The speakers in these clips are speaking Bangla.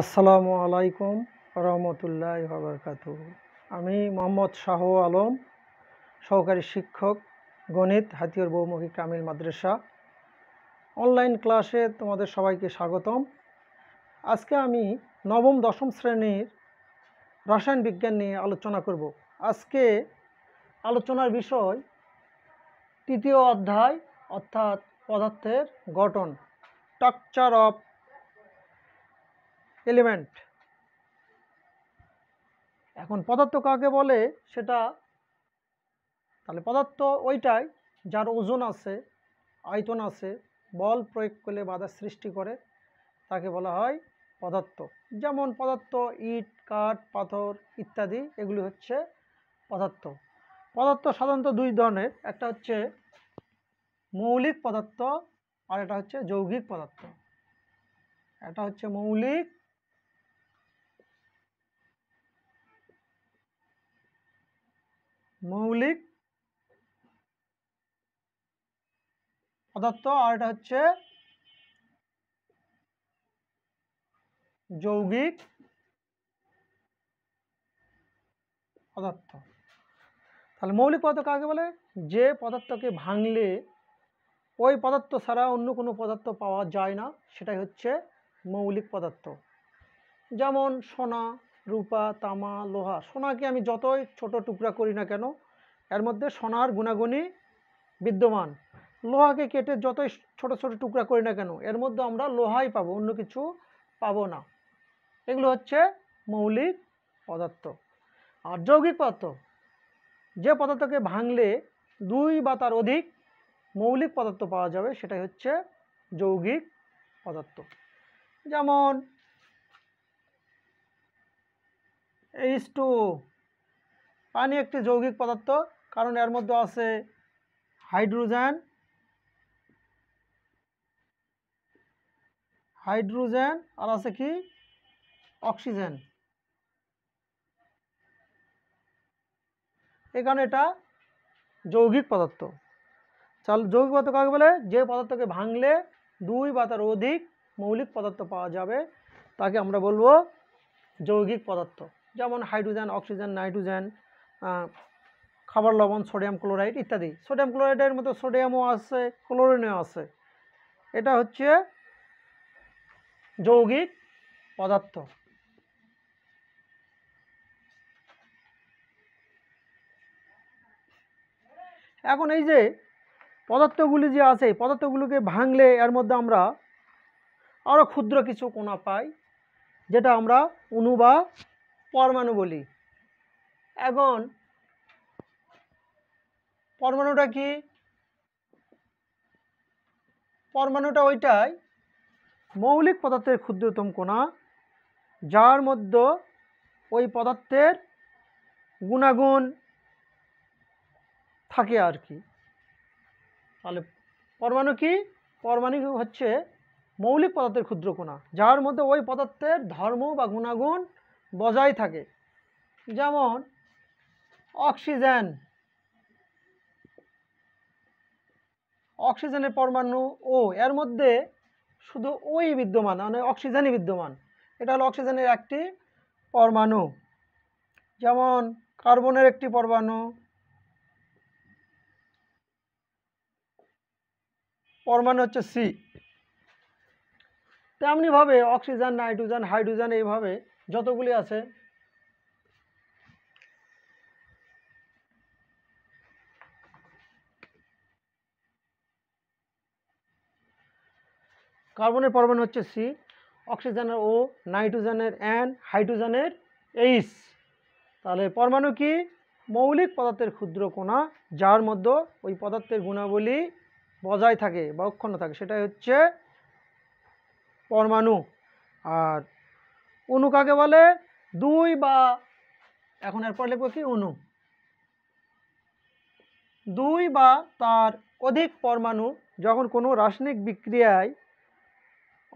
আসসালামু আলাইকুম রহমতুল্লাহি ওয়া বারাকাতুহু। আমি মোহাম্মদ শাহ আলম, সহকারী শিক্ষক, গণিত, হাতিয়ার বহুমুখী কামিল মাদ্রাসা। অনলাইন ক্লাসে তোমাদের সবাইকে স্বাগতম। আজকে আমি নবম দশম শ্রেণীর রসায়ন বিজ্ঞান নিয়ে আলোচনা করব। আজকে আলোচনার বিষয় তৃতীয় অধ্যায়, অর্থাৎ পদার্থের গঠন, স্ট্রাকচার অফ এলিমেন্ট। এখন পদার্থ কাকে বলে সেটা, তাহলে পদার্থ ওইটাই যার ওজন আছে, আয়তন আছে, বল প্রয়োগ করলে বাধা সৃষ্টি করে, তাকে বলা হয় পদার্থ। যেমন পদার্থ ইট, কাঠ, পাথর ইত্যাদি, এগুলি হচ্ছে পদার্থ। পদার্থ সাধারণত দুই ধরনের, একটা হচ্ছে মৌলিক পদার্থ আর এটা হচ্ছে যৌগিক পদার্থ। এটা হচ্ছে মৌলিক মৌলিক পদার্থ আর এটা হচ্ছে যৌগিক পদার্থ। তাহলে মৌলিক পদার্থ কাকে বলে? যে পদার্থকে ভাঙলে ওই পদার্থ ছাড়া অন্য কোনো পদার্থ পাওয়া যায় না, সেটাই হচ্ছে মৌলিক পদার্থ। যেমন সোনা, রূপা, তামা, লোহা। সোনাকে আমি যতই ছোট টুকরা করি না কেন, এর মধ্যে সোনার গুণাগুণই বিদ্যমান। লোহাকে কেটে যতই ছোট ছোট টুকরা করি না কেন, এর মধ্যে আমরা লোহাই পাবো, অন্য কিছু পাবো না। এগুলো হচ্ছে মৌলিক পদার্থ। আর যৌগিক পদার্থ, যে পদার্থকে ভাঙলে দুই বা তার অধিক মৌলিক পদার্থ পাওয়া যাবে, সেটাই হচ্ছে যৌগিক পদার্থ। যেমন H2O, পানি একটি যৌগিক পদার্থ, কারণ এর মধ্যে আছে হাইড্রোজেন হাইড্রোজেন আর আছে কি অক্সিজেন। এই কারণে এটা যৌগিক পদার্থ। তাহলে যৌগিক পদার্থ কাকে বলে? যে পদার্থকে ভাঙলে দুই বা তার অধিক মৌলিক পদার্থ পাওয়া যাবে, তাকে আমরা বলবো যৌগিক পদার্থ। যেমন হাইড্রোজেন, অক্সিজেন, নাইট্রোজেন, খাবার লবণ, সোডিয়াম ক্লোরাইড ইত্যাদি। সোডিয়াম ক্লোরাইডের মতো সোডিয়ামও আছে, ক্লোরিনও আছে। এটা হচ্ছে যৌগিক পদার্থ। এখন এই যে পদার্থগুলি যে আছে, পদার্থগুলোকে ভাঙলে এর মধ্যে আমরা আরও ক্ষুদ্র কিছু কণা পাই, যেটা আমরা অণু বা পরমাণু বলি। এখন পরমাণুটা কি? পরমাণুটা ওইটাই মৌলিক পদার্থের ক্ষুদ্রতম কণা, যার মধ্যে ওই পদার্থের গুণাগুণ থাকে আর কি। তাহলে পরমাণু কি? পরমাণু হচ্ছে মৌলিক পদার্থের ক্ষুদ্র কণা, যার মধ্যে ওই পদার্থের ধর্ম বা গুণাগুণ বজায় থাকে। যেমন অক্সিজেন, অক্সিজেনের পরমাণু ও, এর মধ্যে শুধু ওই বিদ্যমান, মানে অক্সিজেনই বিদ্যমান। এটা হলো অক্সিজেনের একটি পরমাণু। যেমন কার্বনের একটি পরমাণু, পরমাণু হচ্ছে সি। তেমনিভাবে অক্সিজেন, নাইট্রোজেন, হাইড্রোজেন, এইভাবে যতগুলি আছে। কার্বনের পরমাণু হচ্ছে সি, অক্সিজেনের ও, নাইট্রোজেনের এন, হাইড্রোজেনের এইচ। তাহলে পরমাণু কি? মৌলিক পদার্থের ক্ষুদ্র কণা, যার মধ্যে ওই পদার্থের গুণাবলী বজায় থাকে বা অক্ষুণ্ণ থাকে, সেটাই হচ্ছে পরমাণু। আর অণু কাকে বলে? দুই বা, এখন এরপর লিখবো কি, অণু দুই বা তার অধিক পরমাণু যখন কোনো রাসায়নিক বিক্রিয়ায়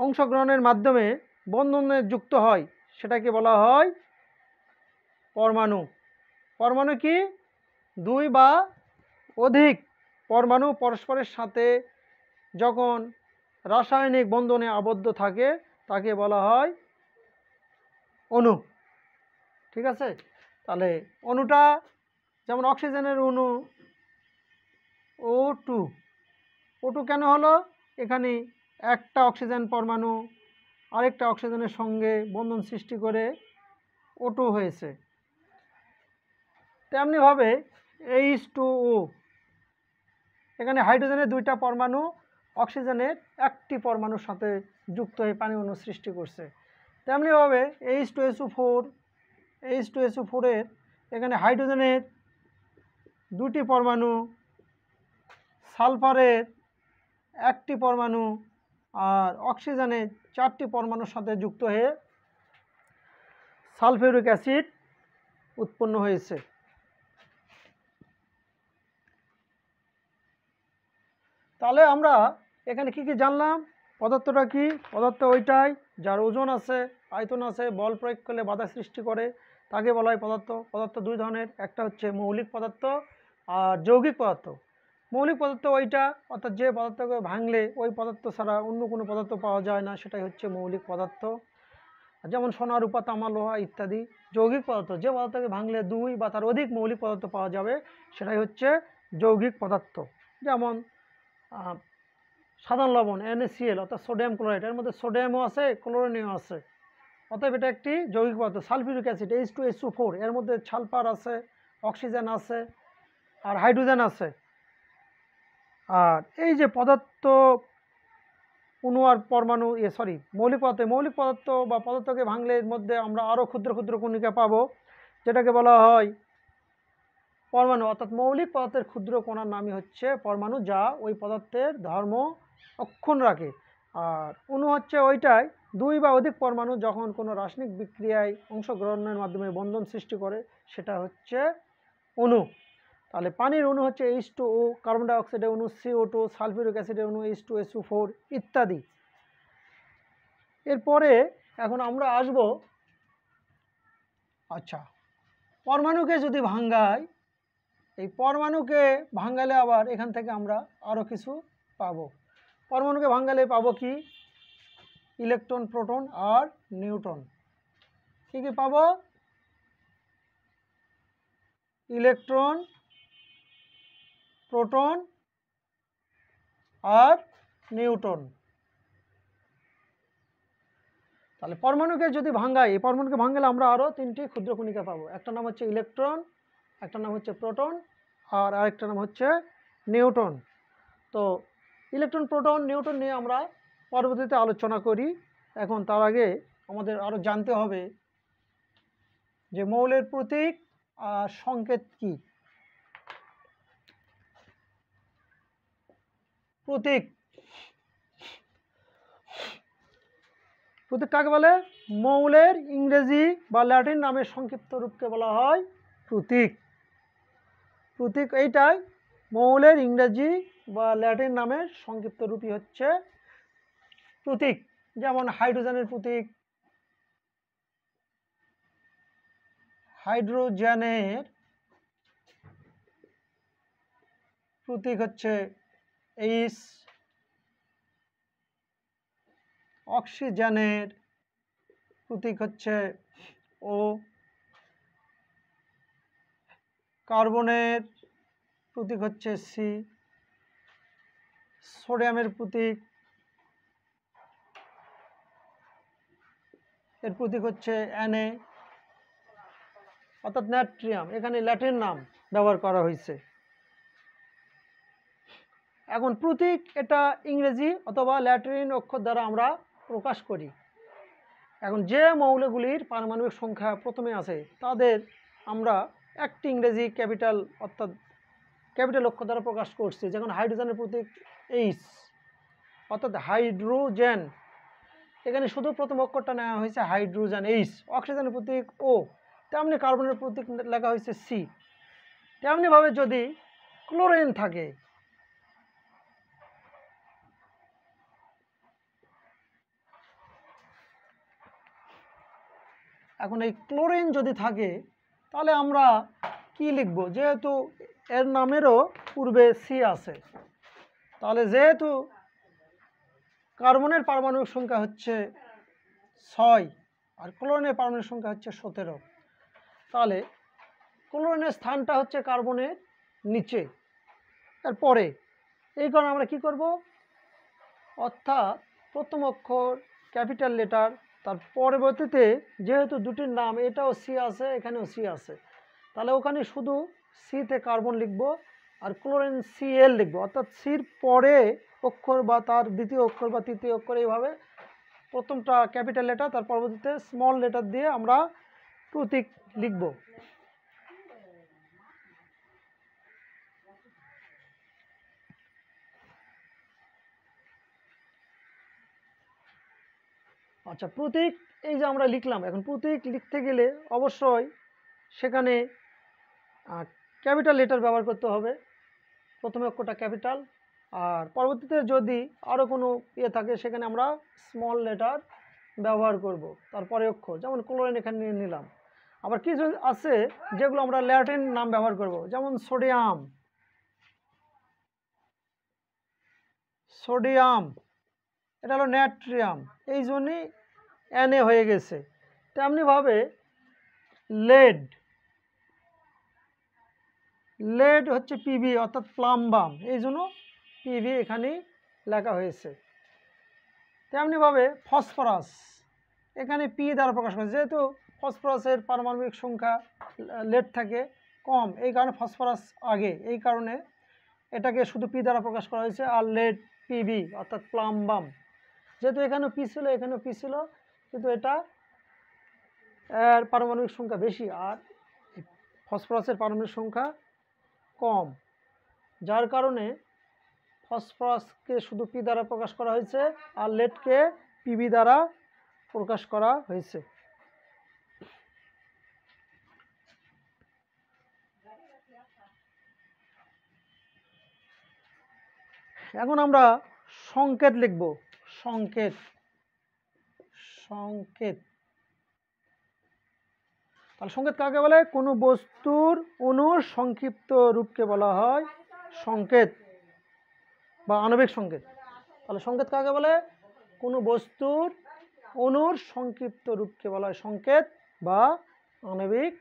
অংশগ্রহণের মাধ্যমে বন্ধনে যুক্ত হয়, সেটাকে বলা হয় পরমাণু। পরমাণু কি? দুই বা অধিক পরমাণু পরস্পরের সাথে যখন রাসায়নিক বন্ধনে আবদ্ধ থাকে, তাকে বলা হয় অণু। ঠিক আছে, তাহলে অণুটা যেমন অক্সিজেনের অণু O2, O2 কেন হলো? এখানে একটা অক্সিজেন পরমাণু আরেকটা অক্সিজেনের সঙ্গে বন্ধন সৃষ্টি করে O2 হয়েছে। তেমনিভাবে H2O, এখানে হাইড্রোজেনের দুইটা পরমাণু অক্সিজেনের একটি পরমাণুর সাথে যুক্ত হয়ে পানি অণু সৃষ্টি করছে। তেমনিভাবে H2SO4 এর এখানে হাইড্রোজেনের দুটি পরমাণু, সালফারের একটি পরমাণু আর অক্সিজেনের চারটি পরমাণুর সাথে যুক্ত হয়ে সালফিউরিক অ্যাসিড উৎপন্ন হয়েছে। তাহলে আমরা এখানে কি কি জানলাম? পদার্থটা কি? পদার্থ ওইটাই যার ওজন আছে, আয়তন আছে, বল প্রয়োগ করলে বাধা সৃষ্টি করে, তাকে বলা হয় পদার্থ। পদার্থ দুই ধরনের, একটা হচ্ছে মৌলিক পদার্থ আর যৌগিক পদার্থ। মৌলিক পদার্থ ওইটা, অর্থাৎ যে পদার্থকে ভাঙলে ওই পদার্থ ছাড়া অন্য কোনো পদার্থ পাওয়া যায় না, সেটাই হচ্ছে মৌলিক পদার্থ, যেমন সোনা, রূপা, তামা, লোহা ইত্যাদি। যৌগিক পদার্থ, যে পদার্থকে ভাঙলে দুই বা তার অধিক মৌলিক পদার্থ পাওয়া যাবে, সেটাই হচ্ছে যৌগিক পদার্থ। যেমন সাধারণ লবণ NaCl অর্থাৎ সোডিয়াম ক্লোরাইড, এর মধ্যে সোডিয়ামও আছে, ক্লোরিনও আছে, অতএব এটা একটি যৌগিক পদার্থ। সালফিউরিক অ্যাসিড H2SO4, এর মধ্যে সালফার আছে, অক্সিজেন আছে আর হাইড্রোজেন আছে। আর এই যে পদার্থ অণু আর পরমাণু, মৌলিক পদার্থ বা পদার্থকে ভাঙলে এর মধ্যে আমরা আরও ক্ষুদ্র ক্ষুদ্র কণিকা পাবো, যেটাকে বলা হয় পরমাণু। অর্থাৎ মৌলিক পদার্থের ক্ষুদ্র কণার নামই হচ্ছে পরমাণু, যা ওই পদার্থের ধর্ম অক্ষুণ্ণ রাখে। আর অণু হচ্ছে ওইটাই দুই বা অধিক পরমাণু যখন কোনো রাসায়নিক বিক্রিয়ায় অংশগ্রহণের মাধ্যমে বন্ধন সৃষ্টি করে, সেটা হচ্ছে অণু। তাহলে পানির অণু হচ্ছে H2O, কার্বন ডাইঅক্সাইডের অণু CO2, সালফিউরিক অ্যাসিডের অণু H2SO4 ইত্যাদি। এরপরে এখন আমরা আসব, আচ্ছা, পরমাণুকে যদি ভাঙাই, এই পরমাণুকে ভাঙালে আবার এখান থেকে আমরা আরও কিছু পাবো। পরমাণুকে ভাঙালে পাবো কি? ইলেকট্রন, প্রোটন আর নিউট্রন। কি কি পাবো? ইলেকট্রন, প্রোটন আর নিউট্রন। তাহলে পরমাণুকে যদি ভাঙাই, এই পরমাণুকে ভাঙালে আমরা আরও তিনটি ক্ষুদ্র কণিকা পাবো। একটা নাম হচ্ছে ইলেকট্রন, একটা নাম হচ্ছে প্রোটন আর আরেকটা নাম হচ্ছে নিউট্রন। তো ইলেকট্রন, প্রোটন, নিউট্রন নিয়ে আমরা পরবর্তীতে আলোচনা করি। এখন তার আগে আমাদের আরও জানতে হবে যে মৌলের প্রতীক আর সংকেত কি। প্রতীক, প্রতীক কাকে বলে? মৌলের ইংরেজি বা ল্যাটিন নামের সংক্ষিপ্ত রূপকে বলা হয় প্রতীক। প্রতীক এইটাই, মৌলের ইংরেজি বা ল্যাটিন নামের সংক্ষিপ্ত রূপই হচ্ছে প্রতীক। যেমন হাইড্রোজেনের প্রতীক, হাইড্রোজেনের প্রতীক হচ্ছে H, অক্সিজেনের প্রতীক হচ্ছে O, কার্বনের প্রতীক হচ্ছে C, সোডিয়ামের প্রতীক, এর প্রতীক হচ্ছে Na, অর্থাৎ নাট্রিয়াম। এখানে ল্যাটিন নাম ব্যবহার করা হয়েছে। এখন প্রতীক এটা ইংরেজি অথবা ল্যাটিন অক্ষর দ্বারা আমরা প্রকাশ করি। এখন যে মৌলগুলির পারমাণবিক সংখ্যা প্রথমে আছে তাদের আমরা একটি ইংরেজি ক্যাপিটাল অর্থাৎ ক্যাপিটাল অক্ষর দ্বারা প্রকাশ করছি। যেমন হাইড্রোজেনের প্রতীক H, অর্থাৎ হাইড্রোজেন, এখানে শুধু প্রথম অক্ষরটা নেওয়া হয়েছে হাইড্রোজেন H। অক্সিজেনের প্রতীক O, তেমনি কার্বনের প্রতীক লেখা হয়েছে C। তেমনিভাবে যদি ক্লোরিন থাকে, এখন এই ক্লোরিন যদি থাকে তাহলে আমরা কি লিখব? যেহেতু এর নামেরও পূর্বে C আছে, তাহলে যেহেতু কার্বনের পারমাণবিক সংখ্যা হচ্ছে 6, আর ক্লোরিনের পারমাণবিক সংখ্যা হচ্ছে 17। তাহলে ক্লোরিনের স্থানটা হচ্ছে কার্বনের নিচে, এরপরে এই কারণে আমরা কি করব, অর্থাৎ প্রথম অক্ষর ক্যাপিটাল লেটার, তার পরবর্তীতে যেহেতু দুটির নাম, এটাও সি আছে এখানেও সি আছে, তাহলে ওখানে শুধু সিতে কার্বন লিখব আর ক্লোরিন সিএল লিখব, অর্থাৎ সির পরে অক্ষর বা তার দ্বিতীয় অক্ষর বা তৃতীয় অক্ষর, এইভাবে প্রথমটা ক্যাপিটাল লেটার, তার পরবর্তীতে স্মল লেটার দিয়ে আমরা প্রতীক লিখব। আচ্ছা, প্রতীক এই যে আমরা লিখলাম, এখন প্রতীক লিখতে গেলে অবশ্যই সেখানে ক্যাপিটাল লেটার ব্যবহার করতে হবে, প্রথমে অক্ষরটা ক্যাপিটাল, আর পরবর্তীতে যদি আরও কোনো ইয়ে থাকে সেখানে আমরা স্মল লেটার ব্যবহার করব, তারপরে অক্ষর, যেমন ক্লোরিন এখানে নিয়ে নিলাম। আবার কিছু আছে যেগুলো আমরা ল্যাটিন নাম ব্যবহার করব, যেমন সোডিয়াম, সোডিয়াম এটা হলো নাইট্রিয়াম, এই জন্যই Na হয়ে গেছে। তেমনিভাবে লেড, লেড হচ্ছে পিবি অর্থাৎ প্লাম্বাম, এই জন্য পিবি এখানে লেখা হয়েছে। তেমনিভাবে ফসফরাস, এখানে পি দ্বারা প্রকাশ করা, যেহেতু ফসফরাসের পারমাণবিক সংখ্যা লেড থাকে কম, এই কারণে ফসফরাস আগে, এই কারণে এটাকে শুধু পি দ্বারা প্রকাশ করা হয়েছে। আর লেড পিবি অর্থাৎ প্লাম্বাম, যেহেতু এখানেও পি ছিল এখানেও পি ছিল, কিন্তু এটা এর পারমাণবিক সংখ্যা বেশি আর ফসফরাসের পারমাণবিক সংখ্যা কম, যার কারণে ফসফরাসকে শুধু পি দ্বারা প্রকাশ করা হয়েছে আর লেডকে পিবি দ্বারা প্রকাশ করা হয়েছে। এখন আমরা সংকেত লিখব, সংকেত, সংকেত। তাহলে সংকেত কাকে বলে? কোনো বস্তুর অণুর সংক্ষিপ্ত রূপকে বলা হয় সংকেত বা আণবিক সংকেত। তাহলে সংকেত কাকে বলে? কোনো বস্তুর অণুর সংক্ষিপ্ত রূপকে বলা হয় সংকেত বা আণবিক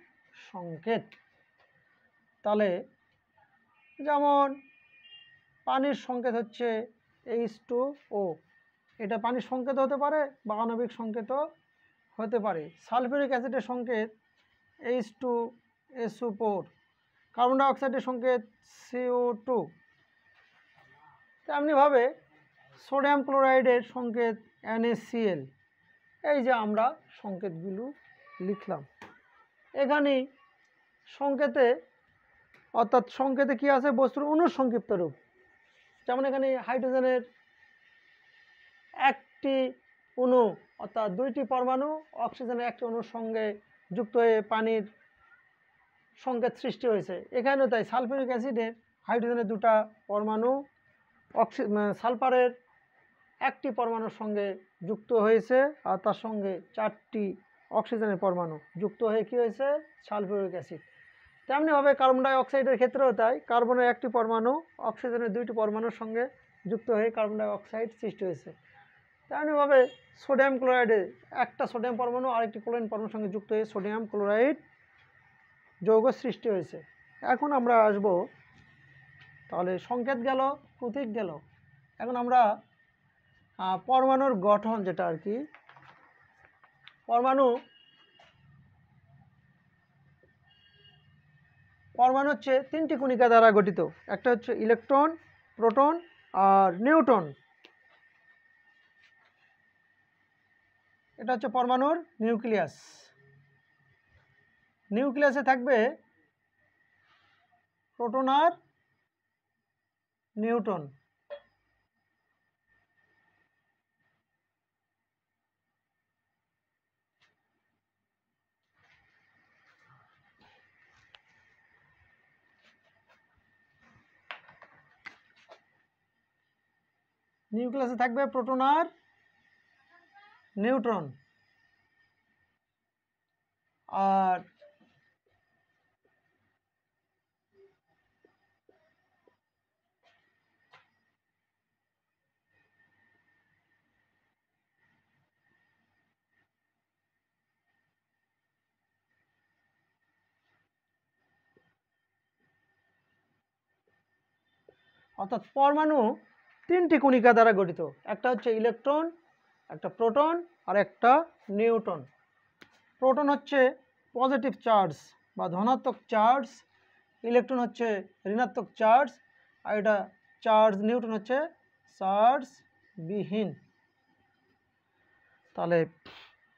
সংকেত। তাহলে যেমন পানির সংকেত হচ্ছে H2O, এটা পানির সংকেত হতে পারে বা আণবিক সংকেতও হতে পারে। সালফিউরিক অ্যাসিডের সংকেত H2SO4, কার্বন ডাইঅক্সাইডের সংকেত CO2। তেমনিভাবে সোডিয়াম ক্লোরাইডের সংকেত NaCl। এই যে আমরা সংকেতগুলো লিখলাম, এখানে সংকেতে অর্থাৎ সংকেতে কি আছে? বস্তুর অণুর সংক্ষিপ্ত রূপ। যেমন এখানে হাইড্রোজেনের একটি অণু অর্থাৎ দুইটি পরমাণু অক্সিজেনের একটি অণুর সঙ্গে যুক্ত হয়ে পানির সংকেত সৃষ্টি হয়েছে, এখানেও তাই। সালফিউরিক অ্যাসিডের হাইড্রোজেনের দুটা পরমাণু সালফারের একটি পরমাণুর সঙ্গে যুক্ত হয়েছে আর তার সঙ্গে চারটি অক্সিজেনের পরমাণু যুক্ত হয়ে কী হয়েছে? Sulphuric acid. তেমনিভাবে কার্বন ডাই অক্সাইডের ক্ষেত্রেও তাই, কার্বনের একটি পরমাণু অক্সিজেনের দুইটি পরমাণুর সঙ্গে যুক্ত হয়ে কার্বন ডাই অক্সাইড সৃষ্টি হয়েছে। তেমনিভাবে সোডিয়াম ক্লোরাইডে একটা সোডিয়াম পরমাণু আরেকটি ক্লোরিন পরমাণুর সঙ্গে যুক্ত হয়ে সোডিয়াম ক্লোরাইড যৌগ সৃষ্টি হয়েছে। এখন আমরা আসব, তাহলে সংকেত গেল, প্রতীক গেল, এখন আমরা পরমাণুর গঠন, যেটা আর কি পরমাণু হচ্ছে তিনটি কণিকা দ্বারা গঠিত, একটা হচ্ছে ইলেকট্রন, প্রোটন আর নিউট্রন। এটা হচ্ছে পরমাণুর নিউক্লিয়াস। নিউক্লিয়াসে থাকবে প্রোটন আর নিউট্রন। নিউক্লিয়াসে থাকবে প্রোটন আর নিউট্রন। আর অর্থাৎ পরমাণু তিনটি কণিকা দ্বারা গঠিত, একটা হচ্ছে ইলেকট্রন, একটা প্রোটন আর একটা নিউট্রন। প্রোটন হচ্ছে পজিটিভ চার্জ বা ধনাত্মক চার্জ, ইলেকট্রন হচ্ছে ঋণাত্মক চার্জ, আর এটা চার্জ নিউট্রন হচ্ছে চার্জবিহীন। তাহলে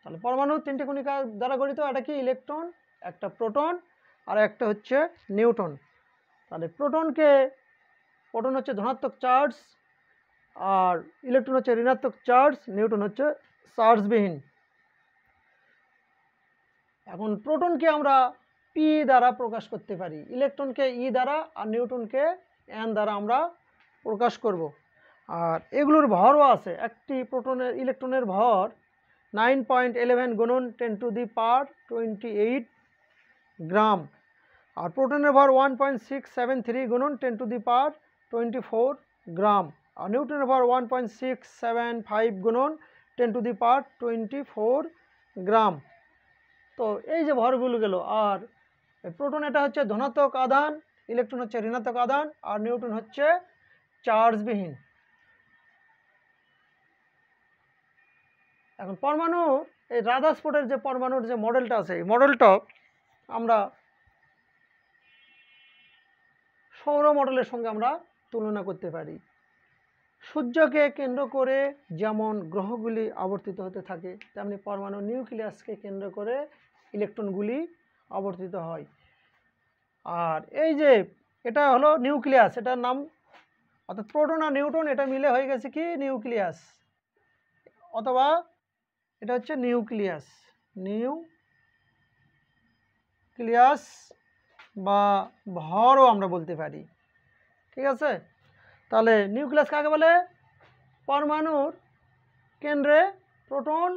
তাহলে পরমাণু তিনটি কণিকা দ্বারা গঠিত, একটা কি ইলেকট্রন, একটা প্রোটন আর একটা হচ্ছে নিউট্রন। তাহলে প্রোটন হচ্ছে ধনাত্মক চার্জ, আর ইলেকট্রন হচ্ছে ঋণাত্মক চার্জ, নিউট্রন হচ্ছে চার্জবিহীন। এখন প্রোটনকে আমরা পি দ্বারা প্রকাশ করতে পারি, ইলেকট্রনকে ই দ্বারা আর নিউট্রনকে এন দ্বারা আমরা প্রকাশ করব। আর এগুলোর ভরও আছে, একটি ইলেকট্রনের ভর 9.11 গুণন 10⁻²8 গ্রাম, আর প্রোটনের ভর 1.673 গুণন 10⁻24 গ্রাম, আর নিউট্রনের ভর 1.675 গুণন 10⁻24 গ্রাম। তো এই যে ভরগুলো গেল, আর প্রোটন এটা হচ্ছে ধনাত্মক আধান, ইলেকট্রন হচ্ছে ঋণাত্মক আধান, আর নিউট্রন হচ্ছে চার্জবিহীন। এখন পরমাণুর এই রাদারফোর্ডের যে পরমাণুর যে মডেলটা আছে, এই মডেলটা আমরা সৌর মডেলের সঙ্গে আমরা তুলনা করতে পারি। সূর্যকে কেন্দ্র করে যেমন গ্রহগুলি আবর্তিত হতে থাকে, তেমনি পরমাণু নিউক্লিয়াসকে কেন্দ্র করে ইলেকট্রনগুলি আবর্তিত হয়। আর এই যে এটা হলো নিউক্লিয়াস, এটার নাম, অর্থাৎ প্রোটন আর নিউট্রন এটা মিলে হয়ে গেছে কি নিউক্লিয়াস, অথবা এটা হচ্ছে নিউক্লিয়াস বা ভরও আমরা বলতে পারি। ঠিক আছে, তাহলে নিউক্লিয়াস কাকে বলে? পরমাণুর কেন্দ্রে প্রোটন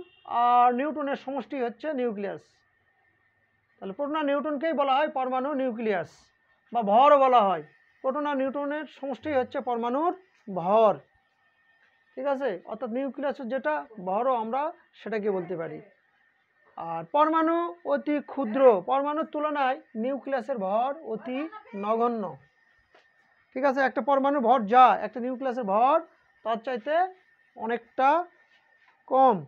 আর নিউট্রনের সমষ্টি হচ্ছে নিউক্লিয়াস। তাহলে প্রোটন আর নিউট্রনকেই বলা হয় পরমাণু নিউক্লিয়াস বা ভরও বলা হয়। প্রোটন আর নিউট্রনের সমষ্টি হচ্ছে পরমাণুর ভর। ঠিক আছে, অর্থাৎ নিউক্লিয়াসের যেটা ভরও আমরা সেটাকে বলতে পারি। আর পরমাণু অতি ক্ষুদ্র, পরমাণুর তুলনায় নিউক্লিয়াসের ভর অতি নগণ্য। ঠিক আছে, একটা পরমাণুর ভর যা একটা নিউক্লিয়াসের ভর তার চাইতে অনেকটা কম।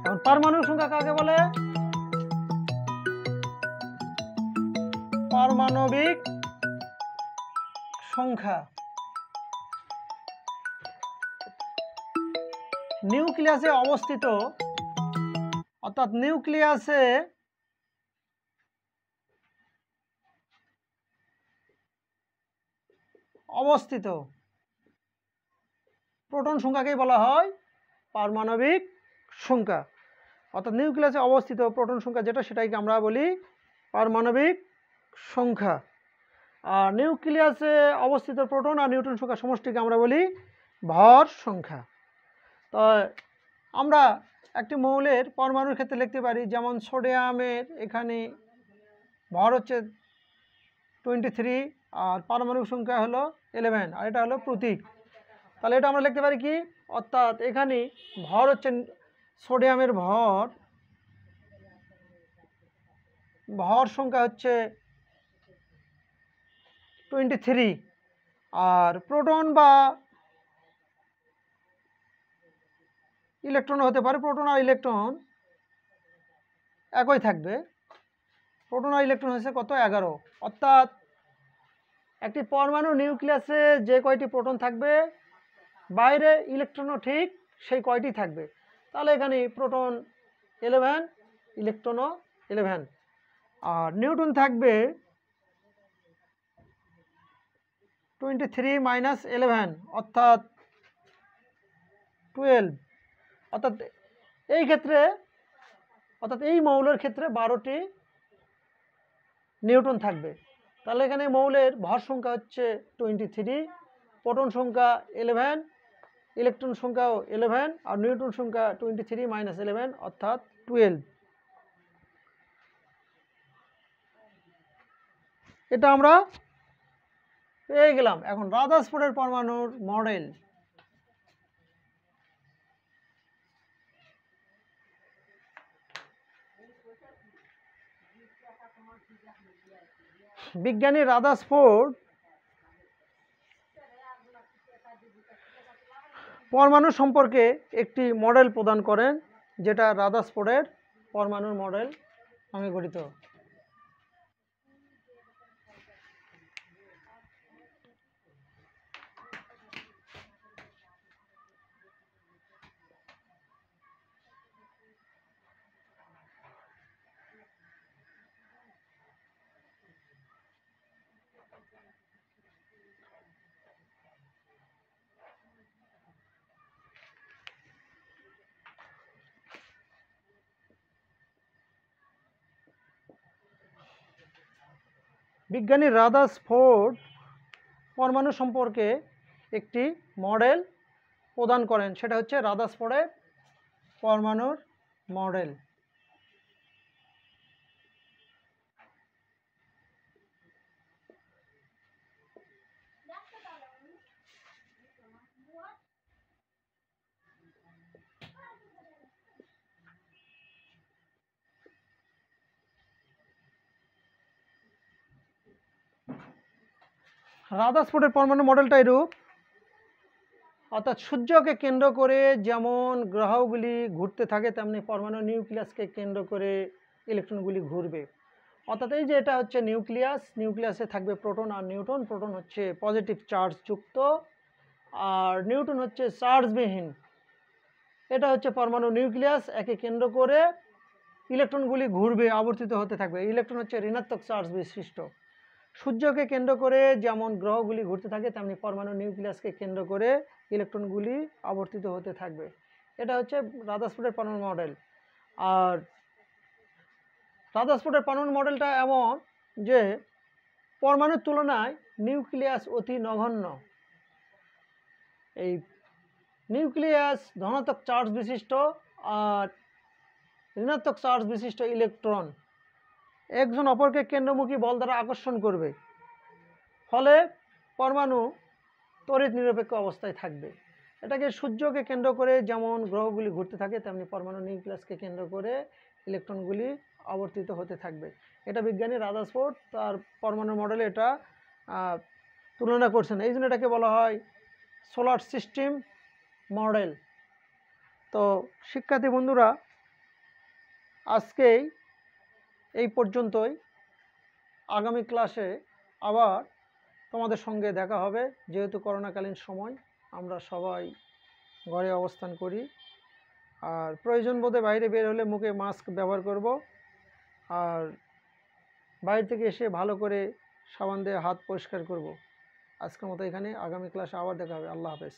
এখন পারমাণবিক সংখ্যা কাকে বলে? পারমাণবিক সংখ্যা নিউক্লিয়াসে অবস্থিত, অর্থাৎ নিউক্লিয়াসে অবস্থিত প্রোটন সংখ্যাকেই বলা হয় পারমাণবিক সংখ্যা। অর্থাৎ নিউক্লিয়াসে অবস্থিত প্রোটন সংখ্যা যেটা, সেটাকে আমরা বলি পারমাণবিক সংখ্যা। আর নিউক্লিয়াসে অবস্থিত প্রোটন আর নিউট্রন সংখ্যা সমষ্টিকে আমরা বলি ভর সংখ্যা। তো আমরা একটি মৌলের পরমাণুর ক্ষেত্রে লিখতে পারি, যেমন সোডিয়ামের এখানে ভর হচ্ছে 23 আর পারমাণবিক সংখ্যা হলো 11, আর এটা হলো প্রতীক। তাহলে এটা আমরা লিখতে পারি কি, অর্থাৎ এখানে ভর হচ্ছে সোডিয়ামের ভর সংখ্যা হচ্ছে 23, আর প্রোটন বা ইলেকট্রন হতে পারে, প্রোটন আর ইলেকট্রন একই থাকবে। প্রোটন আর ইলেকট্রন হচ্ছে কত? 11। অর্থাৎ একটি পরমাণু নিউক্লিয়াসে যে কয়টি প্রোটন থাকবে, বাইরে ইলেকট্রনও ঠিক সেই কয়টি থাকবে। তাহলে এখানে প্রোটন 11, ইলেকট্রনও 11, আর নিউট্রন থাকবে 23 - 11 অর্থাৎ 12। অর্থাৎ এই ক্ষেত্রে, অর্থাৎ এই মৌলের ক্ষেত্রে 12টি নিউট্রন থাকবে। তাহলে এখানে মৌলের ভর সংখ্যা হচ্ছে 23, প্রোটন সংখ্যা 11, ইলেকট্রন সংখ্যাও 11, আর নিউট্রন সংখ্যা 23 - 11 অর্থাৎ 12। এটা আমরা পেয়ে গেলাম। এখন রাদারফোর্ডের পরমাণুর মডেল। বিজ্ঞানী রাদারফোর্ড পরমাণু সম্পর্কে একটি মডেল প্রদান করেন, যেটা রাদারফোর্ডের পরমাণুর মডেল নামে গঠিত। বিজ্ঞানী রাদারফোর্ড পরমাণু সম্পর্কে একটি মডেল প্রদান করেন, সেটা হচ্ছে রাদারফোর্ডের পরমাণুর মডেল। রাদারফোর্ডের পরমাণু মডেলটা এরূপ, অর্থাৎ সূর্যকে কেন্দ্র করে যেমন গ্রহগুলি ঘুরতে থাকে, তেমনি পরমাণু নিউক্লিয়াসকে কেন্দ্র করে ইলেকট্রনগুলি ঘুরবে। অর্থাৎ এই যে এটা হচ্ছে নিউক্লিয়াস, নিউক্লিয়াসে থাকবে প্রোটন আর নিউট্রন। প্রোটন হচ্ছে পজিটিভ চার্জ যুক্ত আর নিউট্রন হচ্ছে চার্জবিহীন। এটা হচ্ছে পরমাণু নিউক্লিয়াস, একে কেন্দ্র করে ইলেকট্রনগুলি ঘুরবে, আবর্তিত হতে থাকবে। ইলেকট্রন হচ্ছে ঋণাত্মক চার্জ বিশিষ্ট। সূর্যকে কেন্দ্র করে যেমন গ্রহগুলি ঘুরতে থাকে, তেমনি পরমাণু নিউক্লিয়াসকে কেন্দ্র করে ইলেকট্রনগুলি আবর্তিত হতে থাকবে। এটা হচ্ছে রাদারফোর্ডের পরমাণু মডেল। আর রাদারফোর্ডের পরমাণু মডেলটা এমন যে পরমাণুর তুলনায় নিউক্লিয়াস অতি নগণ্য। এই নিউক্লিয়াস ধনাত্মক চার্জ বিশিষ্ট আর ঋণাত্মক চার্জ বিশিষ্ট ইলেকট্রন একজন অপরকে কেন্দ্রমুখী বল দ্বারা আকর্ষণ করবে, ফলে পরমাণু তড়িৎ নিরপেক্ষ অবস্থায় থাকবে। এটাকে সূর্যকে কেন্দ্র করে যেমন গ্রহগুলি ঘুরতে থাকে, তেমনি পরমাণু নিউক্লিয়াসকে কেন্দ্র করে ইলেকট্রনগুলি আবর্তিত হতে থাকবে। এটা বিজ্ঞানী রাদারফোর্ড তার পরমাণু মডেলে এটা তুলনা করছেন। এই জন্য এটাকে বলা হয় সোলার সিস্টেম মডেল। তো শিক্ষার্থী বন্ধুরা, আজকেই এই পর্যন্তই। আগামী ক্লাসে আবার তোমাদের সঙ্গে দেখা হবে। যেহেতু করোনাকালীন সময়, আমরা সবাই ঘরে অবস্থান করি, আর প্রয়োজন বোধে বাইরে বের হলে মুখে মাস্ক ব্যবহার করব, আর বাইরে থেকে এসে ভালো করে সাবান দিয়ে হাত পরিষ্কার করব। আজকের মতো এখানে, আগামী ক্লাসে আবার দেখা হবে। আল্লাহ হাফেজ।